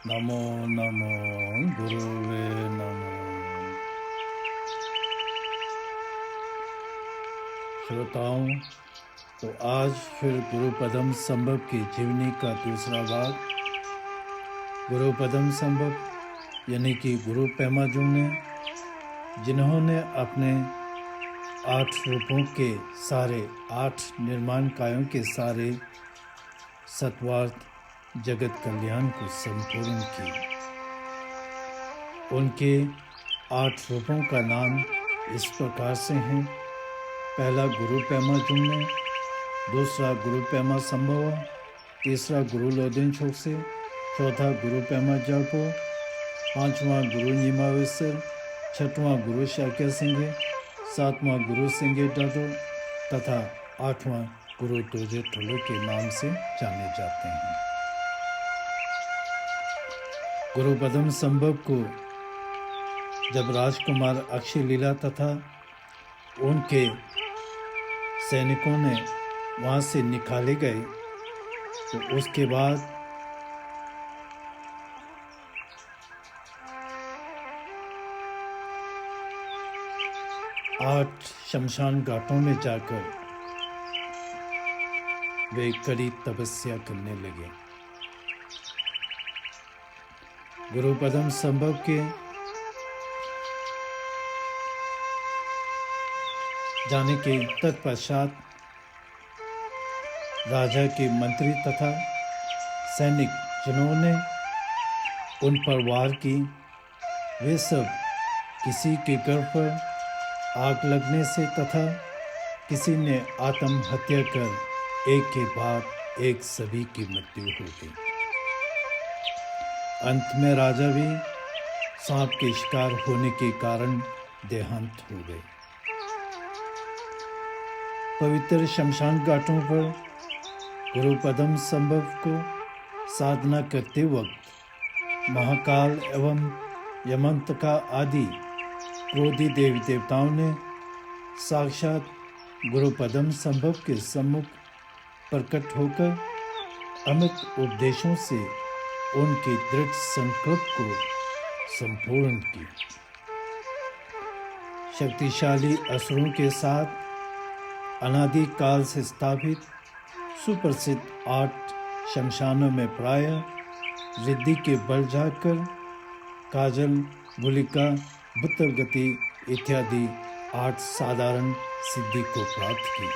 नमो नमो गुरुवे नमो। श्रोताओं, तो आज फिर गुरुपदम संभव की जीवनी का दूसरा भाग। गुरुपदम संभव यानी कि गुरु पेमा जू ने, जिन्होंने अपने 8 रूपों के सारे 8 निर्माण कायों के सारे सत्वार्थ जगत कल्याण को संपूर्ण की। उनके 8 रूपों का नाम इस प्रकार से हैं। पहला गुरु पेमा जुम्ने, दूसरा गुरु पेमा संभव, तीसरा गुरु लोदिन छोकसे, चौथा गुरु पेमा जापो, पांचवा गुरु नीमावेसर, छठवां गुरु शाक्य सिंह, सातवां गुरु सिंगे डाडो तथा आठवां गुरु दोजे ठुलो के नाम से जाने जाते हैं। गुरु पदम संभव को जब राजकुमार अक्षय लीला तथा उनके सैनिकों ने वहां से निकाले गए, तो उसके बाद आठ शमशान घाटों में जाकर वे कड़ी तपस्या करने लगे। गुरु पदम संभव के जाने के तत्पश्चात राजा के मंत्री तथा सैनिक जिन्होंने उन पर वार की, वे सब किसी के घर पर आग लगने से तथा किसी ने आत्महत्या कर एक के बाद एक सभी की मृत्यु हो गई। अंत में राजा भी सांप के शिकार होने के कारण देहांत हो गए। पवित्र शमशान घाटों पर गुरु पदम संभव को साधना करते वक्त महाकाल एवं यमंतका आदि क्रोधी देवी देवताओं ने साक्षात गुरु पदम संभव के सम्मुख प्रकट होकर अमित उपदेशों से उनके दृढ़ संकल्प को संपूर्ण की। शक्तिशाली असुरों के साथ अनादि काल से स्थापित सुप्रसिद्ध 8 शमशानों में प्रायः रिद्धि के बल जाकर काजल, गुलिका, बुद्धगति इत्यादि 8 साधारण सिद्धि को प्राप्त की।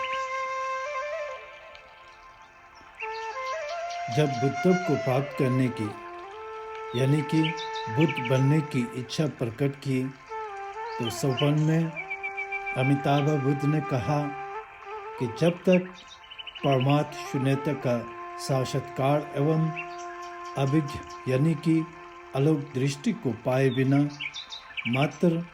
जब बुद्ध को प्राप्त करने की यानी कि बुद्ध बनने की इच्छा प्रकट की, तो स्वप्न में अमिताभ बुद्ध ने कहा कि जब तक परमात्म शून्यता का साक्षात्कार एवं अभिज्ञ यानी कि अलौक दृष्टि को पाए बिना मात्र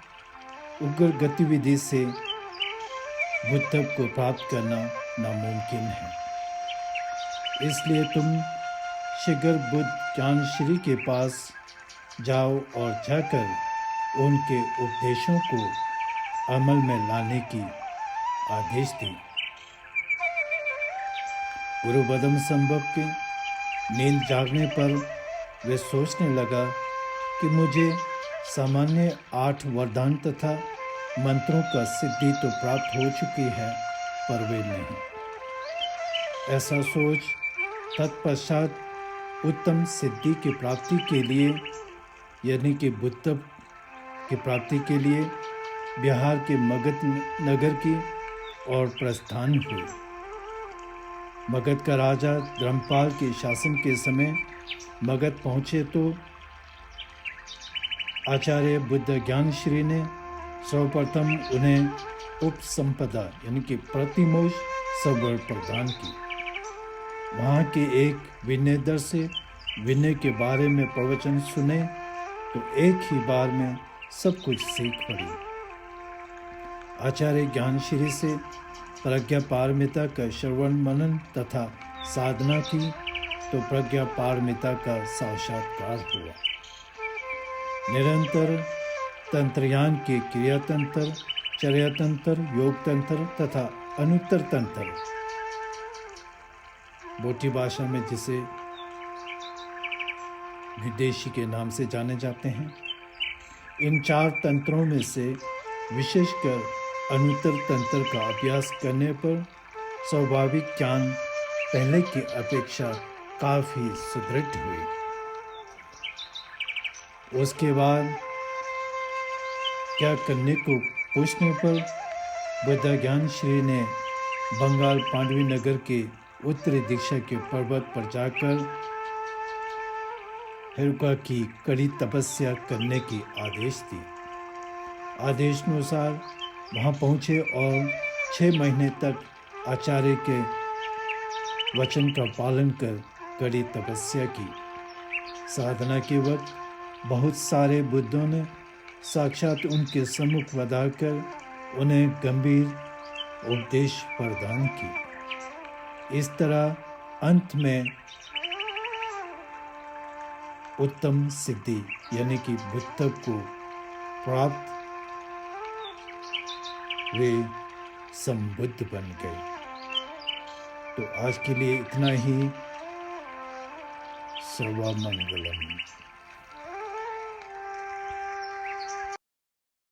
उग्र गतिविधि से बुद्ध को प्राप्त करना नामुमकिन है। इसलिए तुम शीघ्र बुद्ध ज्ञानश्री के पास जाओ और जाकर उनके उपदेशों को अमल में लाने की आदेश दी। गुरु पदम संभव के नींद जागने पर वे सोचने लगा कि मुझे सामान्य 8 वरदान तथा मंत्रों का सिद्धि तो प्राप्त हो चुकी है, पर वे नहीं। ऐसा सोच तत्पश्चात उत्तम सिद्धि की प्राप्ति के लिए यानी कि बुद्ध की प्राप्ति के लिए बिहार के मगध नगर की ओर प्रस्थान हुए। मगध का राजा धर्मपाल के शासन के समय मगध पहुँचे तो आचार्य बुद्ध ज्ञानश्री ने सर्वप्रथम उन्हें उपसंपदा यानी कि प्रतिमोक्ष सवर्ण प्रदान की। वहाँ के एक विनयदर से विनय के बारे में प्रवचन सुने तो एक ही बार में सब कुछ सीख पड़ी। आचार्य ज्ञानश्री से प्रज्ञा पारमिता का श्रवण मनन तथा साधना की तो प्रज्ञा पारमिता का साक्षात्कार हुआ। निरंतर तंत्रयान के क्रियातंत्र, चर्यातंत्र, योगतंत्र तथा अनुत्तर तंत्र, बोटी भाषा में जिसे विदेशी के नाम से जाने जाते हैं। इन 4 तंत्रों में से विशेषकर अनुत्तर तंत्र का अभ्यास करने पर स्वाभाविक ज्ञान पहले की अपेक्षा काफ़ी सुदृढ़ हुई। उसके बाद क्या करने को पूछने पर बुद्ध ज्ञान श्री ने बंगाल पांडवी नगर के उत्तरी दिशा के पर्वत पर जाकर हिरुका की कड़ी तपस्या करने की आदेश दी। आदेशानुसार वहां पहुंचे और 6 महीने तक आचार्य के वचन का पालन कर कड़ी तपस्या की। साधना के वक्त बहुत सारे बुद्धों ने साक्षात उनके सम्मुख वधा कर उन्हें गंभीर उपदेश प्रदान की। इस तरह अंत में उत्तम सिद्धि यानी कि बुद्ध को प्राप्त वे संबुद्ध बन गए। तो आज के लिए इतना ही। सर्वमंगलम।